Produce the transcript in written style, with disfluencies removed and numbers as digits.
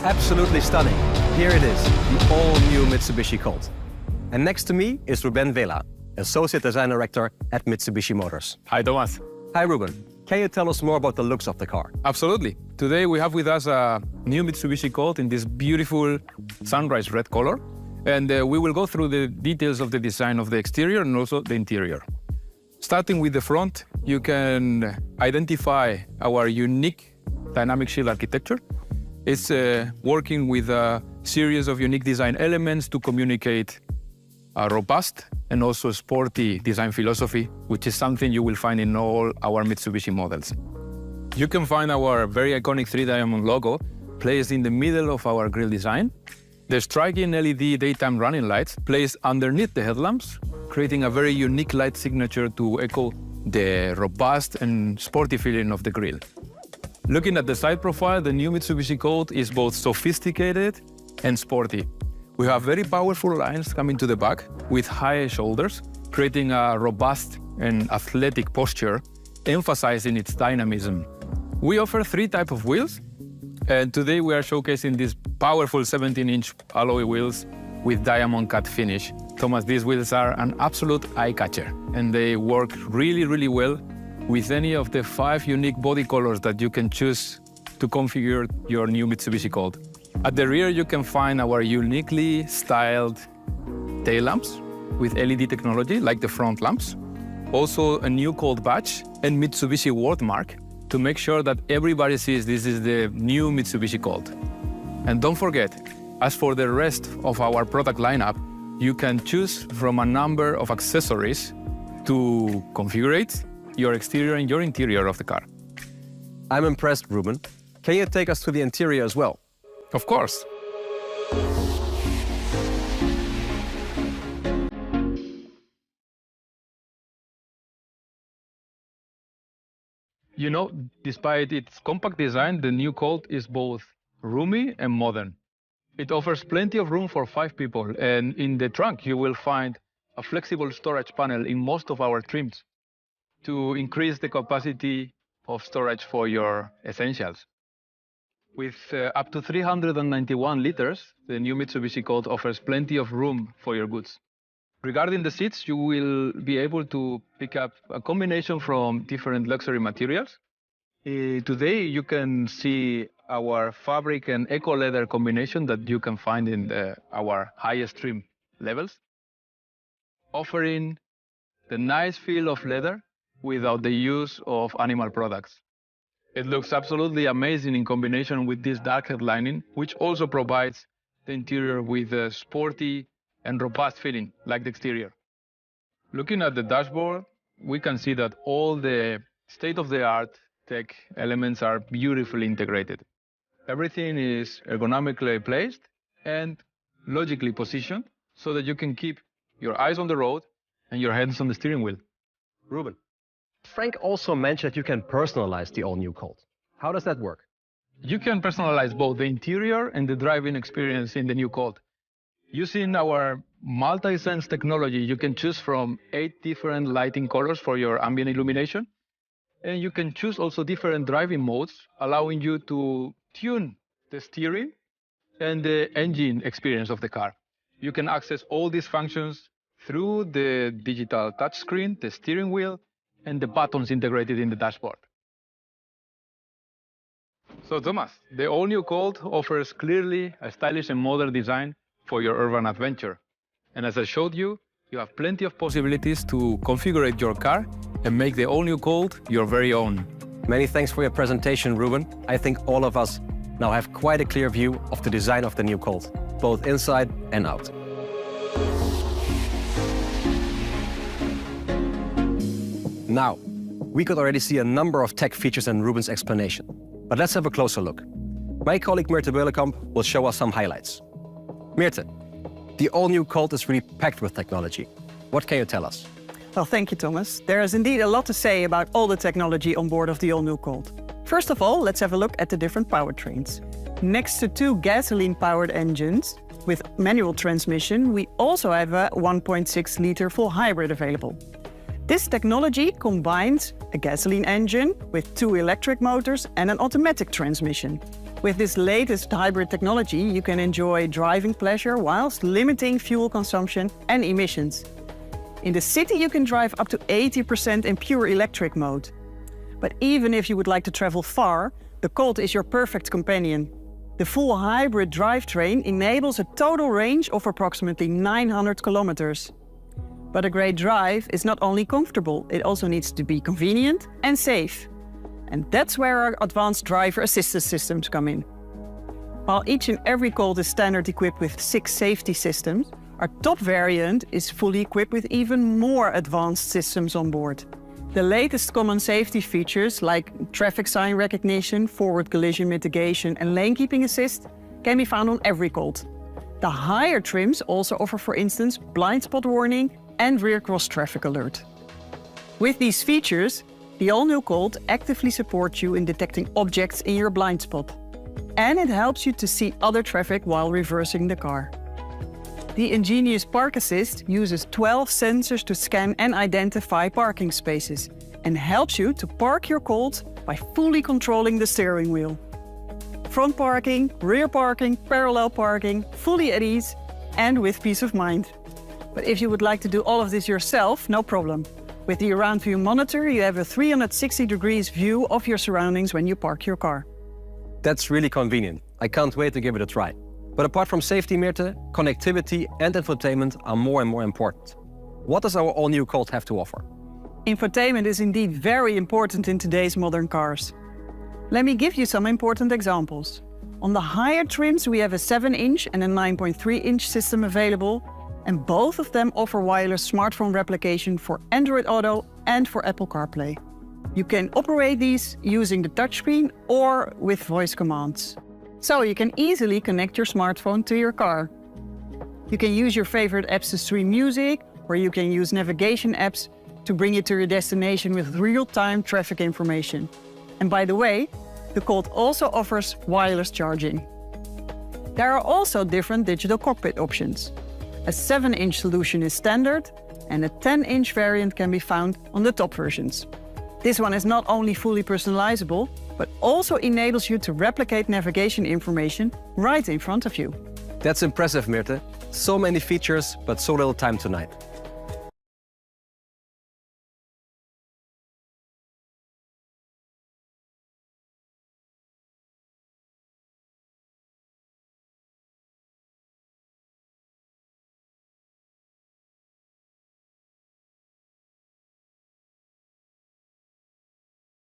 Absolutely stunning. Here it is, the all-new Mitsubishi Colt. And next to me is Ruben Vela, Associate Design Director at Mitsubishi Motors. Hi, Thomas. Hi, Ruben. Can you tell us more about the looks of the car? Absolutely. Today we have with us a new Mitsubishi Colt in this beautiful sunrise red color. And we will go through the details of the design of the exterior and also the interior. Starting with the front, you can identify our unique dynamic shield architecture. It's working with a series of unique design elements to communicate a robust and also sporty design philosophy, which is something you will find in all our Mitsubishi models. You can find our very iconic 3-diamond logo placed in the middle of our grille design. The striking LED daytime running lights placed underneath the headlamps, creating a very unique light signature to echo the robust and sporty feeling of the grille. Looking at the side profile, the new Mitsubishi Colt is both sophisticated and sporty. We have very powerful lines coming to the back with high shoulders, creating a robust and athletic posture, emphasizing its dynamism. We offer 3 types of wheels, and today we are showcasing these powerful 17-inch alloy wheels with diamond cut finish. Thomas, these wheels are an absolute eye-catcher, and they work really, really well with any of the 5 unique body colors that you can choose to configure your new Mitsubishi Colt. At the rear, you can find our uniquely styled tail lamps with LED technology, like the front lamps. Also, a new Colt badge and Mitsubishi wordmark to make sure that everybody sees this is the new Mitsubishi Colt. And don't forget, as for the rest of our product lineup, you can choose from a number of accessories to configure your exterior and your interior of the car. I'm impressed, Ruben. Can you take us to the interior as well? Of course. You know, despite its compact design, the new Colt is both roomy and modern. It offers plenty of room for 5 people, and in the trunk you will find a flexible storage panel in most of our trims to increase the capacity of storage for your essentials. With up to 391 liters, the new Mitsubishi Colt offers plenty of room for your goods. Regarding the seats, you will be able to pick up a combination from different luxury materials. Today, you can see our fabric and eco leather combination that you can find in our highest trim levels, offering the nice feel of leather without the use of animal products. It looks absolutely amazing in combination with this dark headlining, which also provides the interior with a sporty and robust feeling, like the exterior. Looking at the dashboard, we can see that all the state-of-the-art tech elements are beautifully integrated. Everything is ergonomically placed and logically positioned so that you can keep your eyes on the road and your hands on the steering wheel. Ruben, Frank also mentioned that you can personalize the all-new Colt. How does that work? You can personalize both the interior and the driving experience in the new Colt. Using our multi-sense technology, you can choose from 8 different lighting colors for your ambient illumination. And you can choose also different driving modes, allowing you to tune the steering and the engine experience of the car. You can access all these functions through the digital touchscreen, the steering wheel, and the buttons integrated in the dashboard. So Thomas, the all-new Colt offers clearly a stylish and modern design for your urban adventure. And as I showed you, you have plenty of possibilities to configure your car and make the all-new Colt your very own. Many thanks for your presentation, Ruben. I think all of us now have quite a clear view of the design of the new Colt, both inside and out. Now, we could already see a number of tech features in Ruben's explanation, but let's have a closer look. My colleague Mirte Beulekamp will show us some highlights. Mirte, the all-new Colt is really packed with technology. What can you tell us? Well, thank you, Thomas. There is indeed a lot to say about all the technology on board of the all-new Colt. First of all, let's have a look at the different powertrains. Next to 2 gasoline-powered engines with manual transmission, we also have a 1.6-liter full hybrid available. This technology combines a gasoline engine with 2 electric motors and an automatic transmission. With this latest hybrid technology, you can enjoy driving pleasure whilst limiting fuel consumption and emissions. In the city, you can drive up to 80% in pure electric mode. But even if you would like to travel far, the Colt is your perfect companion. The full hybrid drivetrain enables a total range of approximately 900 kilometers. But a great drive is not only comfortable, it also needs to be convenient and safe. And that's where our advanced driver assistance systems come in. While each and every Colt is standard equipped with 6 safety systems, our top variant is fully equipped with even more advanced systems on board. The latest common safety features like traffic sign recognition, forward collision mitigation and lane keeping assist can be found on every Colt. The higher trims also offer, for instance, blind spot warning and rear cross traffic alert. With these features, the all-new Colt actively supports you in detecting objects in your blind spot. And it helps you to see other traffic while reversing the car. The ingenious Park Assist uses 12 sensors to scan and identify parking spaces and helps you to park your Colt by fully controlling the steering wheel. Front parking, rear parking, parallel parking, fully at ease and with peace of mind. But if you would like to do all of this yourself, no problem. With the Around View monitor, you have a 360 degrees view of your surroundings when you park your car. That's really convenient. I can't wait to give it a try. But apart from safety, Mirte, connectivity and infotainment are more and more important. What does our all-new Colt have to offer? Infotainment is indeed very important in today's modern cars. Let me give you some important examples. On the higher trims, we have a 7-inch and a 9.3-inch system available, and both of them offer wireless smartphone replication for Android Auto and for Apple CarPlay. You can operate these using the touchscreen or with voice commands. So you can easily connect your smartphone to your car. You can use your favorite apps to stream music, or you can use navigation apps to bring you to your destination with real-time traffic information. And by the way, the Colt also offers wireless charging. There are also different digital cockpit options. A 7-inch solution is standard, and a 10-inch variant can be found on the top versions. This one is not only fully personalizable, but also enables you to replicate navigation information right in front of you. That's impressive, Mirte. So many features, but so little time tonight.